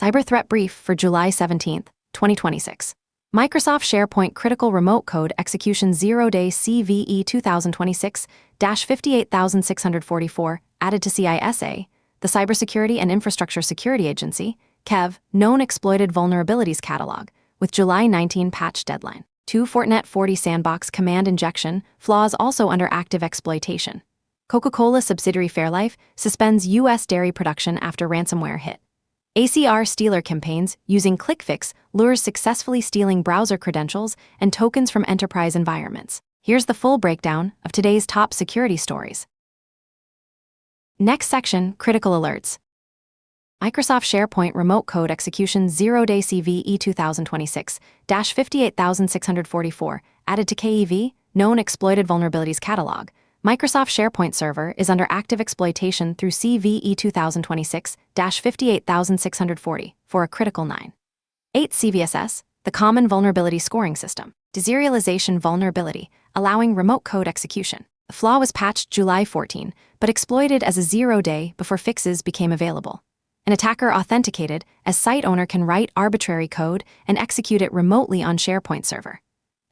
Cyber Threat Brief for July 17, 2026. Microsoft SharePoint Critical Remote Code Execution 0-Day CVE 2026-58644 added to CISA, the Cybersecurity and Infrastructure Security Agency, KEV, Known Exploited Vulnerabilities Catalog, with July 19 patch deadline. 2 Fortinet 40 Sandbox Command Injection, flaws also under active exploitation. Coca-Cola subsidiary Fairlife suspends U.S. dairy production after ransomware hit. ACR stealer campaigns using ClickFix lures successfully stealing browser credentials and tokens from enterprise environments. Here's the full breakdown of today's top security stories. Next section, critical alerts. Microsoft SharePoint Remote Code Execution 0-Day CVE 2026-58644 added to KEV, Known Exploited Vulnerabilities Catalog. Microsoft SharePoint Server is under active exploitation through CVE 2026-58640 for a critical 9. 8 CVSS, the Common Vulnerability Scoring System, deserialization vulnerability, allowing remote code execution. The flaw was patched July 14, but exploited as a 0-day before fixes became available. An attacker authenticated as site owner can write arbitrary code and execute it remotely on SharePoint Server.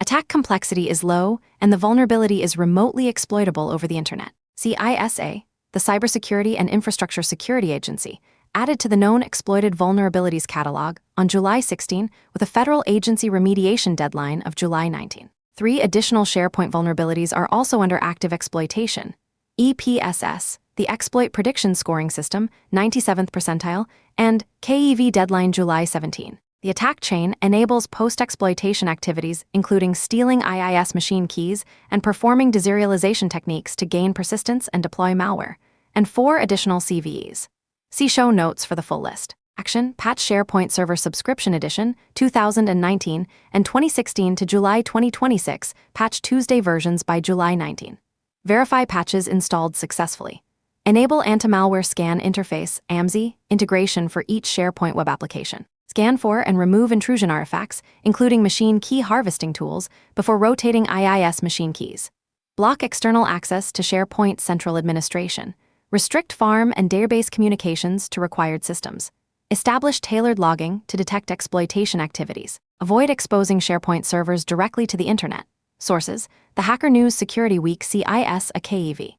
Attack complexity is low, and the vulnerability is remotely exploitable over the internet. CISA, the Cybersecurity and Infrastructure Security Agency, added to the Known Exploited Vulnerabilities Catalog on July 16 with a federal agency remediation deadline of July 19. 3 additional SharePoint vulnerabilities are also under active exploitation. EPSS, the Exploit Prediction Scoring System, 97th percentile, and KEV deadline July 17. The attack chain enables post-exploitation activities including stealing IIS machine keys and performing deserialization techniques to gain persistence and deploy malware, and 4 additional CVEs. See show notes for the full list. Action, Patch SharePoint Server Subscription Edition, 2019 and 2016 to July 2026, Patch Tuesday versions by July 19. Verify patches installed successfully. Enable Anti-Malware Scan Interface (AMSI) integration for each SharePoint web application. Scan for and remove intrusion artifacts, including machine key harvesting tools, before rotating IIS machine keys. Block external access to SharePoint Central Administration. Restrict farm and database communications to required systems. Establish tailored logging to detect exploitation activities. Avoid exposing SharePoint servers directly to the internet. Sources: The Hacker News Security Week CISA KEV.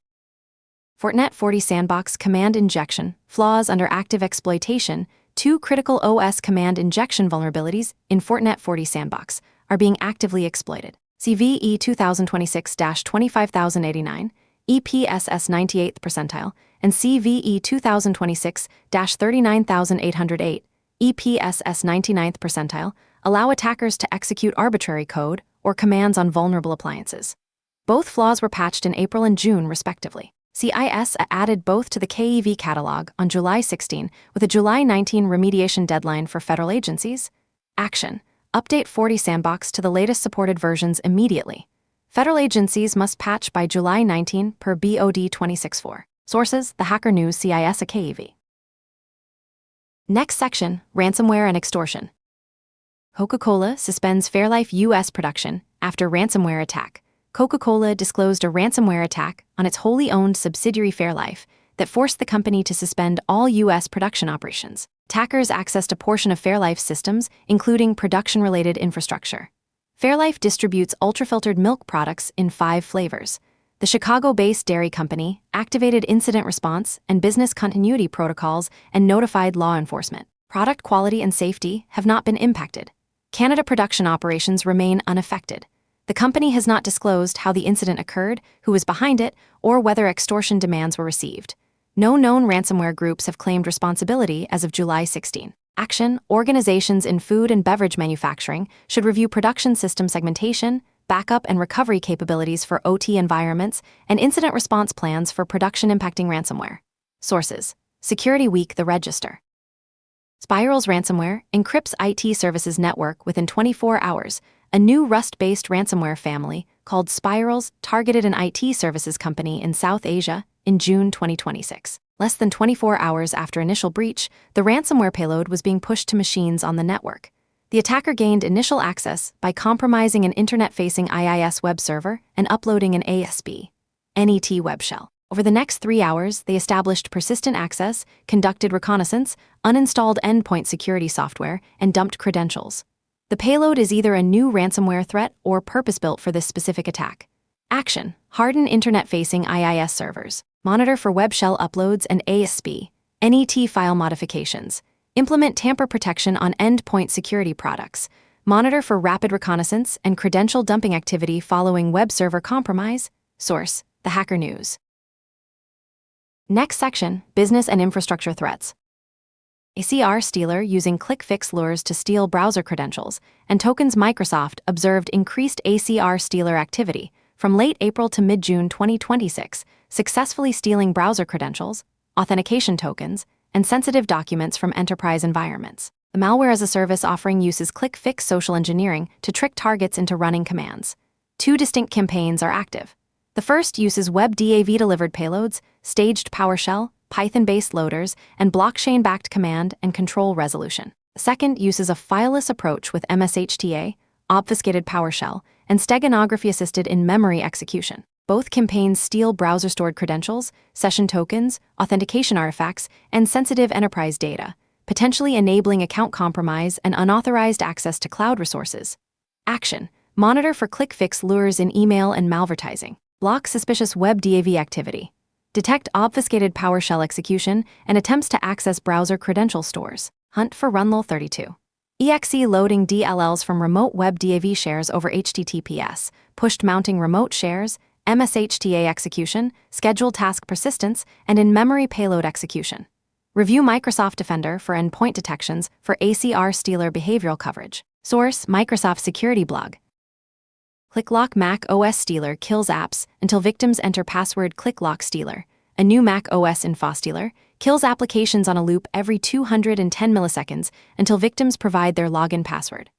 Fortinet 40 Sandbox Command Injection, flaws under active exploitation. 2 critical OS command injection vulnerabilities in Fortinet 40 Sandbox are being actively exploited. CVE 2026-25089, EPSS 98th percentile, and CVE 2026-39808, EPSS 99th percentile, allow attackers to execute arbitrary code or commands on vulnerable appliances. Both flaws were patched in April and June, respectively. CISA added both to the KEV catalog on July 16 with a July 19 remediation deadline for federal agencies. Action, update 40 Sandbox to the latest supported versions immediately. Federal agencies must patch by July 19 per BOD 264. Sources: The Hacker News CISA KEV. Next section, ransomware and extortion. Coca-Cola suspends Fairlife U.S. production after ransomware attack. Coca-Cola disclosed a ransomware attack on its wholly owned subsidiary Fairlife that forced the company to suspend all U.S. production operations. Attackers accessed a portion of Fairlife's systems, including production-related infrastructure. Fairlife distributes ultrafiltered milk products in 5 flavors. The Chicago-based dairy company activated incident response and business continuity protocols and notified law enforcement. Product quality and safety have not been impacted. Canada production operations remain unaffected. The company has not disclosed how the incident occurred, who was behind it, or whether extortion demands were received. No known ransomware groups have claimed responsibility as of July 16. Action, organizations in food and beverage manufacturing should review production system segmentation, backup and recovery capabilities for OT environments, and incident response plans for production impacting ransomware. Sources: Security Week, The Register. Spiral's ransomware encrypts IT services network within 24 hours. A new Rust-based ransomware family called Spirals targeted an IT services company in South Asia in June 2026. Less than 24 hours after initial breach, the ransomware payload was being pushed to machines on the network. The attacker gained initial access by compromising an internet-facing IIS web server and uploading an ASP.NET web shell. Over the next 3 hours, they established persistent access, conducted reconnaissance, uninstalled endpoint security software, and dumped credentials. The payload is either a new ransomware threat or purpose-built for this specific attack. Action: harden internet-facing IIS servers. Monitor for web shell uploads and ASP, NET file modifications. Implement tamper protection on endpoint security products. Monitor for rapid reconnaissance and credential dumping activity following web server compromise. Source: The Hacker News. Next section, business and infrastructure threats. ACR stealer using click-fix lures to steal browser credentials, and tokens. Microsoft observed increased ACR stealer activity from late April to mid-June 2026, successfully stealing browser credentials, authentication tokens, and sensitive documents from enterprise environments. The malware as a service offering uses click-fix social engineering to trick targets into running commands. 2 distinct campaigns are active. The first uses web DAV-delivered payloads, staged PowerShell, Python-based loaders, and blockchain-backed command and control resolution. The second uses a fileless approach with MSHTA, obfuscated PowerShell, and steganography-assisted in-memory execution. Both campaigns steal browser-stored credentials, session tokens, authentication artifacts, and sensitive enterprise data, potentially enabling account compromise and unauthorized access to cloud resources. Action: monitor for click-fix lures in email and malvertising. Block suspicious web DAV activity. Detect obfuscated PowerShell execution and attempts to access browser credential stores. Hunt for runlol32. EXE loading DLLs from remote web DAV shares over HTTPS, pushed mounting remote shares, MSHTA execution, scheduled task persistence, and in-memory payload execution. Review Microsoft Defender for endpoint detections for ACR stealer behavioral coverage. Source: Microsoft Security Blog. ClickLock Mac OS stealer kills apps until victims enter password. ClickLock stealer, a new Mac OS info stealer, kills applications on a loop every 210 milliseconds until victims provide their login password.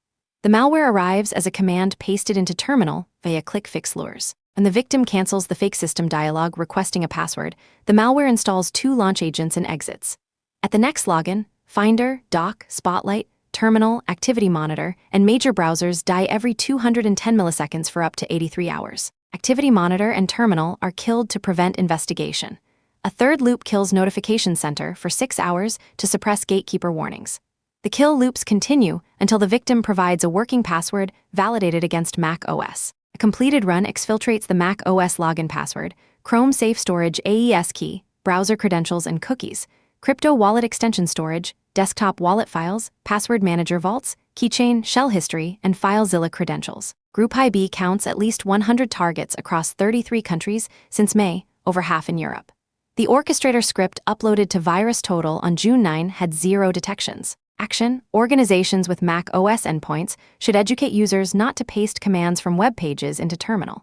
The malware arrives as a command pasted into terminal via click-fix lures. When the victim cancels the fake system dialog requesting a password, the malware installs 2 launch agents and exits. At the next login, Finder, Dock, Spotlight, Terminal, Activity Monitor, and major browsers die every 210 milliseconds for up to 83 hours. Activity Monitor and Terminal are killed to prevent investigation. A third loop kills Notification Center for 6 hours to suppress gatekeeper warnings. The kill loops continue until the victim provides a working password validated against Mac OS. A completed run exfiltrates the Mac OS login password, Chrome Safe Storage AES key, browser credentials and cookies, crypto wallet extension storage, desktop wallet files, password manager vaults, keychain, shell history, and FileZilla credentials. Group IB counts at least 100 targets across 33 countries since May, over half in Europe. The orchestrator script uploaded to VirusTotal on June 9 had 0 detections. Action: organizations with Mac OS endpoints should educate users not to paste commands from web pages into terminal.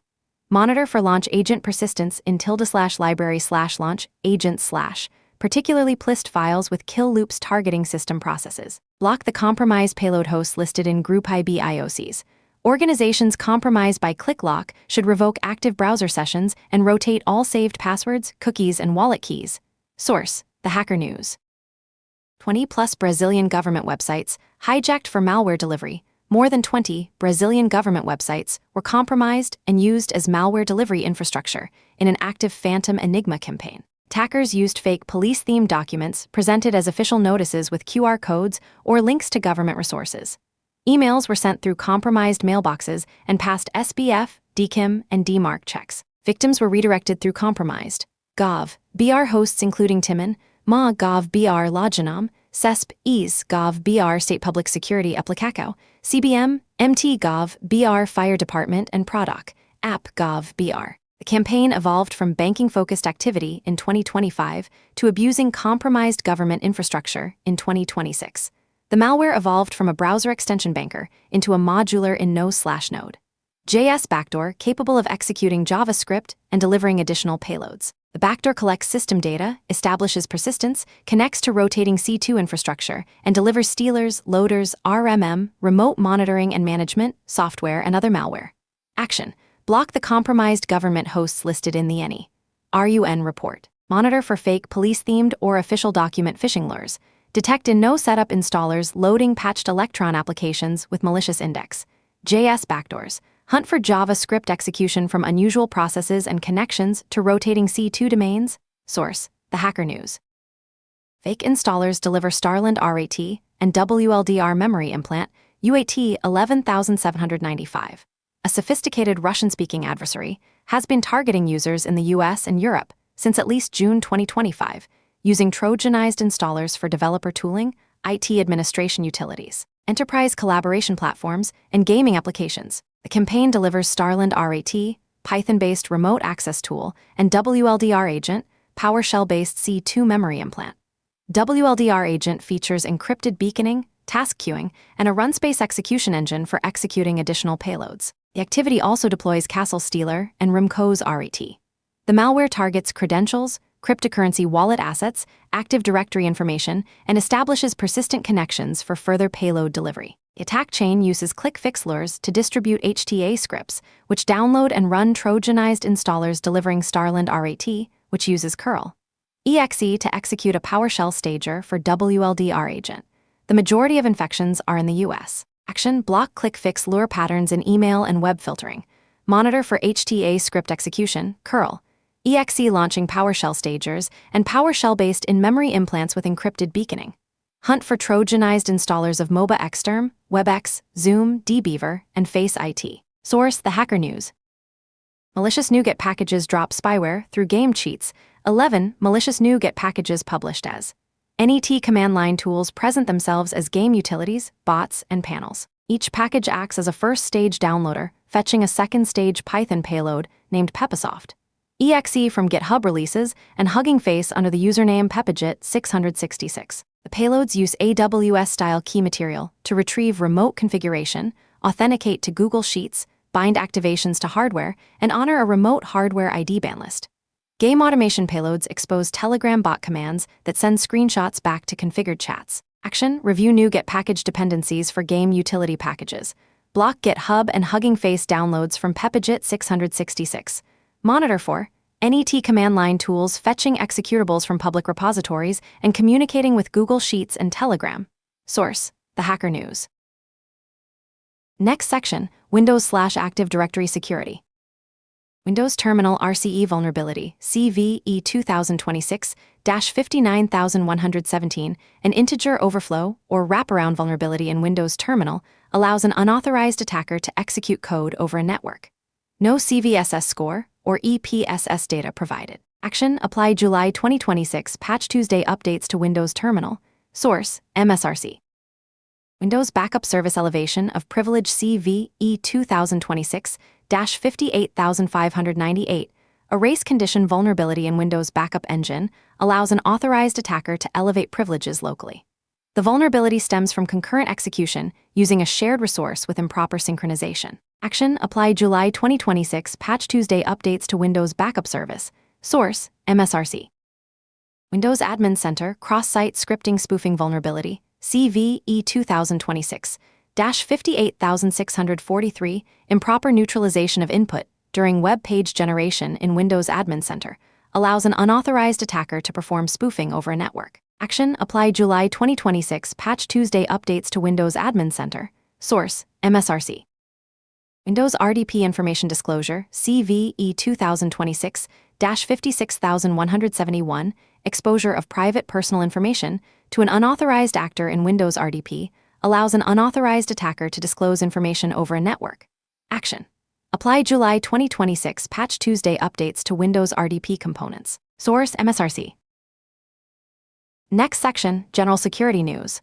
Monitor for launch agent persistence in /library/launch agent/, particularly plist files with kill loops targeting system processes. Block the compromised payload hosts listed in Group IB IOCs. Organizations compromised by ClickLock should revoke active browser sessions and rotate all saved passwords, cookies, and wallet keys. Source: The Hacker News. 20+ Brazilian government websites hijacked for malware delivery. More than 20 Brazilian government websites were compromised and used as malware delivery infrastructure in an active Phantom Enigma campaign. Attackers used fake police-themed documents presented as official notices with QR codes or links to government resources. Emails were sent through compromised mailboxes and passed SBF, DKIM, and DMARC checks. Victims were redirected through compromised Gov.br hosts including Timin, Ma Gov.br Lajanam, CESP, EASE Gov.br State Public Security Aplicacao, CBM, MT Gov.br Fire Department, and Prodoc, App Gov.br. The campaign evolved from banking-focused activity in 2025 to abusing compromised government infrastructure in 2026. The malware evolved from a browser extension banker into a modular in Node/Node. JS backdoor capable of executing JavaScript and delivering additional payloads. The backdoor collects system data, establishes persistence, connects to rotating C2 infrastructure, and delivers stealers, loaders, RMM, remote monitoring and management, software, and other malware. Action: block the compromised government hosts listed in the RUN report. Monitor for fake police-themed or official document phishing lures. Detect in no-setup installers loading patched Electron applications with malicious index. JS backdoors. Hunt for JavaScript execution from unusual processes and connections to rotating C2 domains. Source: The Hacker News. Fake installers deliver Starland RAT and WLDR memory implant, UAT 11795. A sophisticated Russian-speaking adversary has been targeting users in the US and Europe since at least June 2025, using Trojanized installers for developer tooling, IT administration utilities, enterprise collaboration platforms, and gaming applications. The campaign delivers Starland RAT, Python-based remote access tool, and WLDR agent, PowerShell-based C2 memory implant. WLDR agent features encrypted beaconing, task queuing, and a runspace execution engine for executing additional payloads. The activity also deploys Castle Stealer and Rimco's RAT. The malware targets credentials, cryptocurrency wallet assets, Active Directory information, and establishes persistent connections for further payload delivery. The attack chain uses click-fix lures to distribute HTA scripts, which download and run Trojanized installers delivering Starland RAT, which uses curl exe to execute a PowerShell stager for WLDR agent. The majority of infections are in the US. Action: block click-fix lure patterns in email and web filtering. Monitor for HTA script execution, curl exe launching PowerShell stagers and PowerShell-based in-memory implants with encrypted beaconing. Hunt for Trojanized installers of MOBA Xterm, WebEx, Zoom, dbeaver, and Face IT. Source: The Hacker News. Malicious NuGet packages drop spyware through game cheats. 11 malicious NuGet packages published as NET command line tools present themselves as game utilities, bots, and panels. Each package acts as a first-stage downloader, fetching a second-stage Python payload named Pepasoft exe from GitHub releases and Hugging Face under the username Pepajit666. The payloads use AWS-style key material to retrieve remote configuration, authenticate to Google Sheets, bind activations to hardware, and honor a remote hardware ID ban list. Game automation payloads expose Telegram bot commands that send screenshots back to configured chats. Action: review NuGet package dependencies for game utility packages. Block GitHub and Hugging Face downloads from Pepajit666. Monitor for NET command line tools fetching executables from public repositories and communicating with Google Sheets and Telegram. Source: The Hacker News. Next section: Windows/Active Directory security. Windows Terminal RCE vulnerability, CVE 2026-59117, an integer overflow or wraparound vulnerability in Windows Terminal, allows an unauthorized attacker to execute code over a network. No CVSS score or EPSS data provided. Action: apply July 2026 Patch Tuesday updates to Windows Terminal. Source: MSRC. Windows Backup Service Elevation of Privilege CVE 2026-58598, a race condition vulnerability in Windows Backup Engine, allows an authorized attacker to elevate privileges locally. The vulnerability stems from concurrent execution using a shared resource with improper synchronization. Action: apply July 2026 Patch Tuesday updates to Windows Backup Service. Source: MSRC. Windows Admin Center Cross-Site Scripting Spoofing Vulnerability, CVE 2026-58643, improper neutralization of input during web page generation in Windows Admin Center, allows an unauthorized attacker to perform spoofing over a network. Action: apply July 2026 Patch Tuesday updates to Windows Admin Center. Source: MSRC. Windows RDP Information Disclosure, CVE 2026-56171, exposure of private personal information to an unauthorized actor in Windows RDP, allows an unauthorized attacker to disclose information over a network. Action: apply July 2026 Patch Tuesday updates to Windows RDP components. Source: MSRC. Next section: General Security News.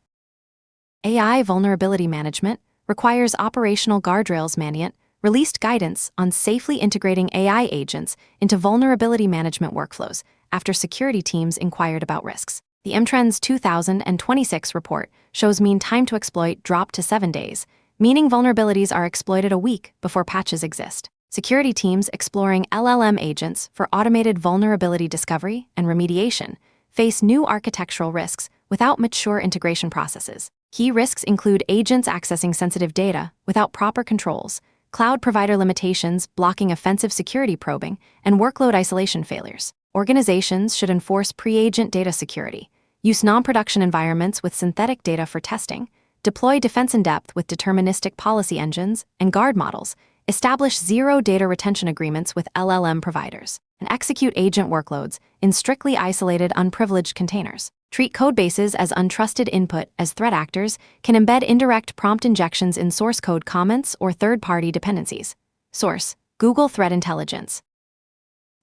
AI Vulnerability Management requires Operational Guardrails Management released guidance on safely integrating AI agents into vulnerability management workflows after security teams inquired about risks. The MTrends 2026 report shows mean time to exploit dropped to 7 days, meaning vulnerabilities are exploited a week before patches exist. Security teams exploring LLM agents for automated vulnerability discovery and remediation face new architectural risks without mature integration processes. Key risks include agents accessing sensitive data without proper controls, cloud provider limitations blocking offensive security probing, and workload isolation failures. Organizations should enforce pre-agent data security, use non-production environments with synthetic data for testing, deploy defense in depth with deterministic policy engines and guard models, Establish zero data retention agreements with LLM providers, and execute agent workloads in strictly isolated, unprivileged containers. Treat codebases as untrusted input, as threat actors can embed indirect prompt injections in source code comments or third-party dependencies. Source: Google Threat Intelligence.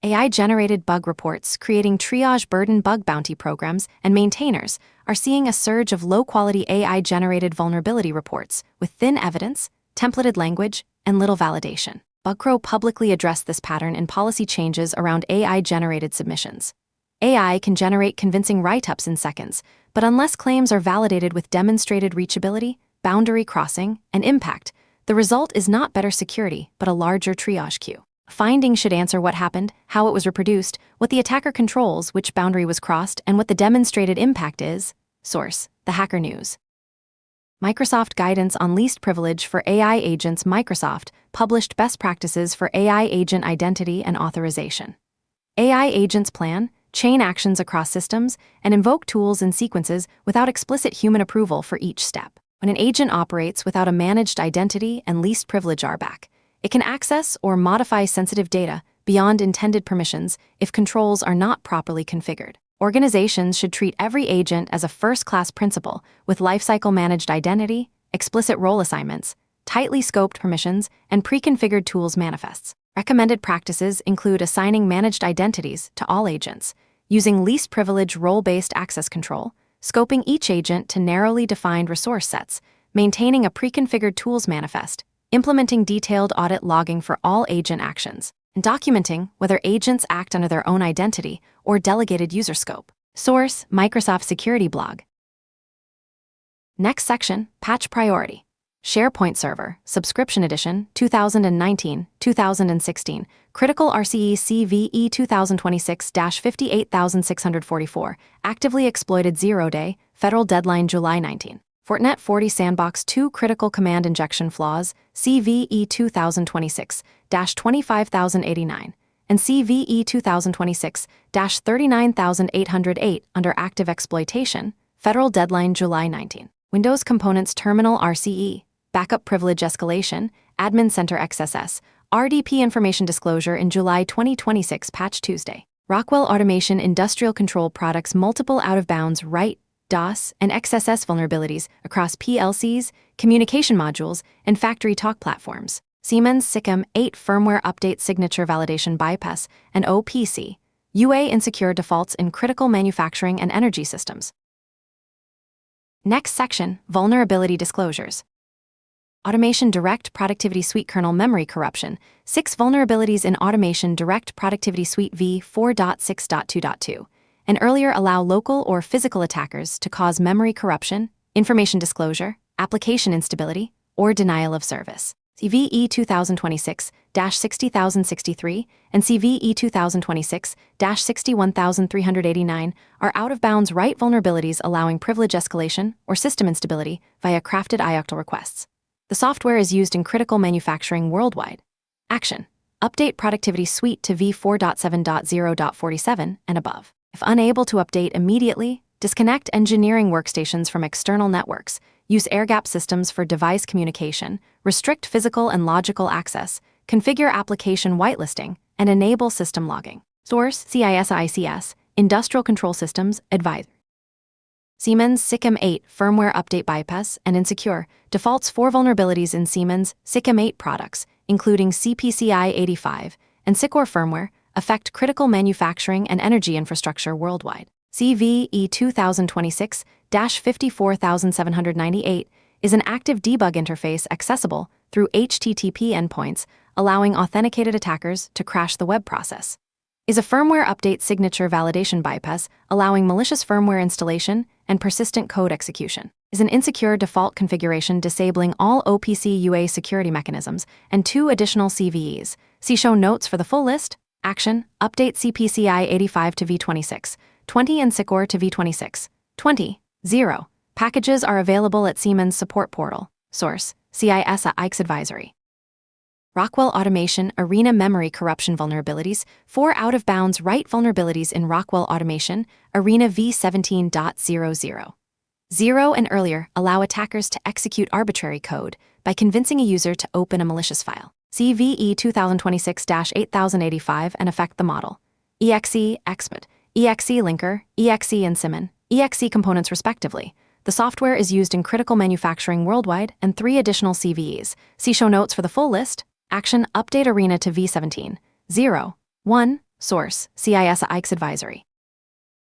AI-generated bug reports creating triage burden bug bounty programs and maintainers are seeing a surge of low-quality AI-generated vulnerability reports with thin evidence, templated language, and little validation. Bugcrow publicly addressed this pattern in policy changes around AI-generated submissions. AI can generate convincing write-ups in seconds, but unless claims are validated with demonstrated reachability, boundary crossing, and impact, the result is not better security, but a larger triage queue. Findings should answer what happened, how it was reproduced, what the attacker controls, which boundary was crossed, and what the demonstrated impact is. Source: The Hacker News. Microsoft Guidance on Least Privilege for AI Agents. Microsoft published best practices for AI agent identity and authorization. AI agents plan, chain actions across systems, and invoke tools and sequences without explicit human approval for each step. When an agent operates without a managed identity and least privilege RBAC, it can access or modify sensitive data beyond intended permissions if controls are not properly configured. Organizations should treat every agent as a first-class principal with lifecycle managed identity, explicit role assignments, tightly scoped permissions, and pre-configured tools manifests. Recommended practices include assigning managed identities to all agents, using least privilege role-based access control, scoping each agent to narrowly defined resource sets, maintaining a pre-configured tools manifest, implementing detailed audit logging for all agent actions, and documenting whether agents act under their own identity or delegated user scope. Source: Microsoft Security Blog. Next section, Patch Priority. SharePoint Server, Subscription Edition, 2019-2016, Critical RCE CVE 2026-58644, Actively Exploited 0-Day, Federal Deadline July 19. Fortinet 40 Sandbox 2 Critical Command Injection Flaws, CVE 2026-25089, and CVE 2026-39808 under Active Exploitation, Federal Deadline July 19. Windows Components Terminal RCE, Backup Privilege Escalation, Admin Center XSS, RDP Information Disclosure in July 2026 Patch Tuesday. Rockwell Automation Industrial Control Products Multiple Out-of-Bounds Write, DOS, and XSS vulnerabilities across PLCs, communication modules, and factory talk platforms. Siemens SICM 8 Firmware Update Signature Validation Bypass and OPC, UA Insecure Defaults in Critical Manufacturing and Energy Systems. Next section, Vulnerability Disclosures. Automation Direct Productivity Suite Kernel Memory Corruption, 6 vulnerabilities in Automation Direct Productivity Suite v4.6.2.2. And earlier allow local or physical attackers to cause memory corruption, information disclosure, application instability, or denial of service. CVE 2026-60063 and CVE 2026-61389 are out-of-bounds write vulnerabilities allowing privilege escalation or system instability via crafted IOCTL requests. The software is used in critical manufacturing worldwide. Action: Update Productivity Suite to v4.7.0.47 and above. If unable to update immediately, disconnect engineering workstations from external networks, use air-gap systems for device communication, restrict physical and logical access, configure application whitelisting, and enable system logging. Source: CISICS, Industrial Control Systems, Advisor. Siemens SICM 8 Firmware Update Bypass and Insecure defaults 4 vulnerabilities in Siemens SICM 8 products, including CPCI 85 and SICOR firmware, affect critical manufacturing and energy infrastructure worldwide. CVE 2026-54798 is an active debug interface accessible through HTTP endpoints, allowing authenticated attackers to crash the web process. Is a firmware update signature validation bypass, allowing malicious firmware installation and persistent code execution. Is an insecure default configuration disabling all OPC UA security mechanisms and 2 additional CVEs. See show notes for the full list. Action: Update CPCI 85 to v26, 20 and SICOR to v26, 20, 0. Packages are available at Siemens Support Portal. Source: CISIX Advisory. Rockwell Automation Arena Memory Corruption Vulnerabilities, 4 out-of-bounds write vulnerabilities in Rockwell Automation Arena v17.00. 0 and earlier allow attackers to execute arbitrary code by convincing a user to open a malicious file. CVE 2026-8085 and affect the model. EXE, XBIT, EXE linker, EXE and SIMON, EXE components respectively. The software is used in critical manufacturing worldwide and 3 additional CVEs. See show notes for the full list. Action, update arena to V17. 0. 1. Source, CIS AIX advisory.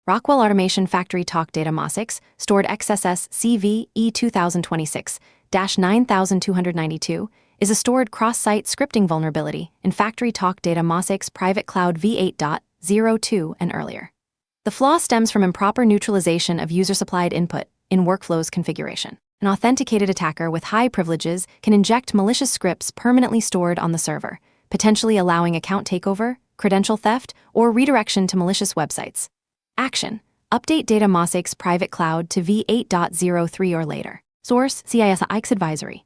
Rockwell Automation Factory Talk Data MOSIX, stored XSS CVE 2026-9292, is a stored cross-site scripting vulnerability in Factory Talk Data MOSIX Private Cloud V8.02 and earlier. The flaw stems from improper neutralization of user-supplied input in workflows configuration. An authenticated attacker with high privileges can inject malicious scripts permanently stored on the server, potentially allowing account takeover, credential theft, or redirection to malicious websites. Action, update Data MOSIX Private Cloud to V8.03 or later. Source, CIS AIX advisory.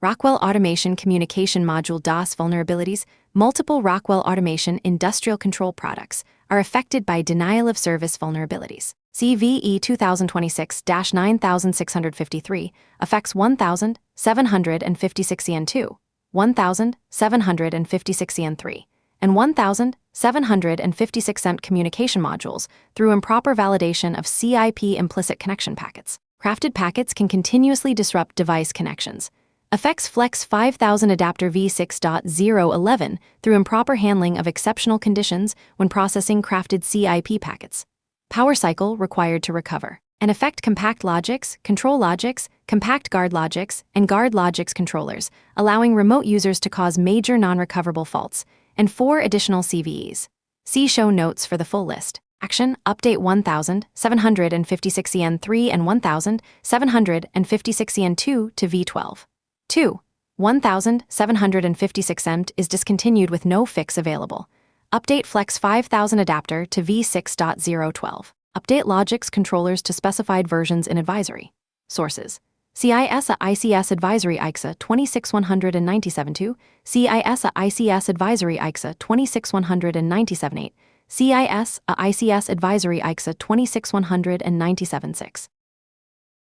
Rockwell Automation Communication Module DOS vulnerabilities. Multiple Rockwell Automation industrial control products are affected by denial of service vulnerabilities. CVE 2026-9653 affects 1,756 EN2, 1,756 EN3, and 1,756 EMP communication modules through improper validation of CIP implicit connection packets. Crafted packets can continuously disrupt device connections. Affects Flex 5000 adapter v6.011 through improper handling of exceptional conditions when processing crafted CIP packets. Power cycle required to recover. And affect compact logics, control logics, compact guard logics, and guard logics controllers, allowing remote users to cause major non-recoverable faults, and 4 additional CVEs. See show notes for the full list. Action, update 1,756 EN3 and 1,756 EN2 to V12. 2. 1,756 EMT is discontinued with no fix available. Update Flex 5000 adapter to V6.012. Update Logix controllers to specified versions in advisory. Sources: CIS ICS Advisory ICSA 26197-2, CIS ICS Advisory ICSA 26197-8, CIS ICS Advisory ICSA 26197-6.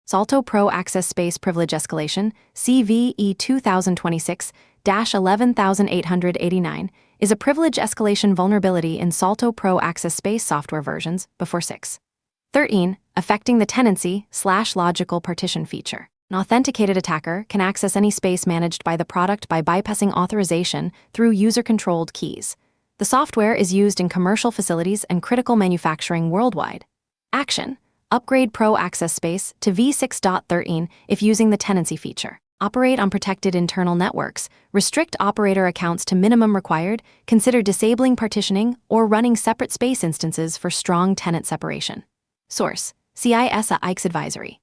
Salto Pro Access Space Privilege Escalation, CVE 2026-11889, is a privilege escalation vulnerability in Salto Pro Access Space software versions before 6.13, affecting the tenancy/logical partition feature. An authenticated attacker can access any space managed by the product by bypassing authorization through user-controlled keys. The software is used in commercial facilities and critical manufacturing worldwide. Action: upgrade Pro Access Space to V6.13 if using the tenancy feature. Operate on protected internal networks. Restrict operator accounts to minimum required. Consider disabling partitioning or running separate space instances for strong tenant separation. Source: CIS AIX advisory.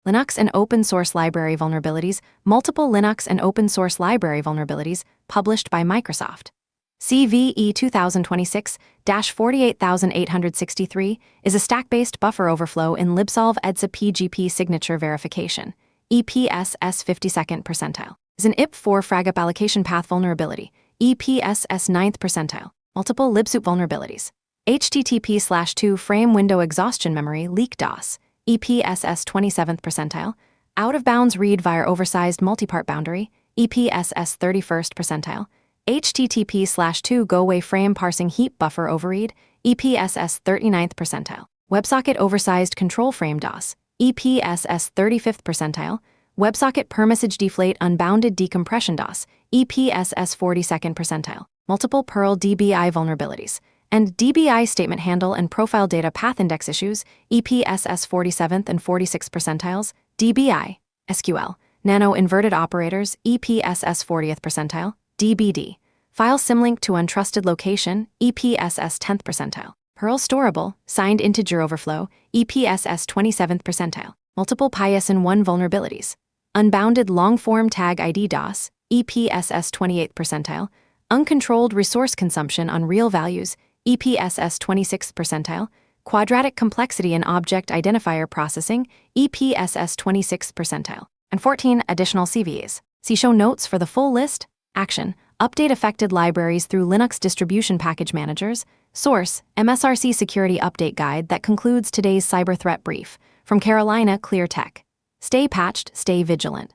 Linux and open source library vulnerabilities. Multiple Linux and open source library vulnerabilities published by Microsoft. CVE 2026-48863 is a stack-based buffer overflow in libsolve EDSA PGP signature verification. EPSS 52nd percentile is an IP4 fragup allocation path vulnerability. EPSS 9th percentile. Multiple libsoup vulnerabilities. HTTP/2 frame window exhaustion memory leak DOS. EPSS 27th percentile. Out-of-bounds read via oversized multipart boundary. EPSS 31st percentile. HTTP/2 go-away frame parsing heap buffer overread. EPSS 39th percentile. WebSocket oversized control frame DOS. EPSS 35th percentile. WebSocket permessage deflate unbounded decompression DOS. EPSS 42nd percentile. Multiple Perl DBI vulnerabilities. And DBI statement handle and profile data path index issues. EPSS 47th and 46th percentiles. DBI. SQL. Nano inverted operators. EPSS 40th percentile. DBD. File symlink to untrusted location. EPSS 10th percentile. Perl storable, signed integer overflow, EPSS 27th percentile. Multiple PySN1 vulnerabilities. Unbounded long-form tag ID DOS, EPSS 28th percentile. Uncontrolled resource consumption on real values, EPSS 26th percentile. Quadratic complexity in object identifier processing, EPSS 26th percentile. And 14 additional CVEs. See show notes for the full list. Action: update affected libraries through Linux distribution package managers. Source: MSRC Security Update Guide that concludes today's cyber threat brief. From Carolina Clear Tech. Stay patched, stay vigilant.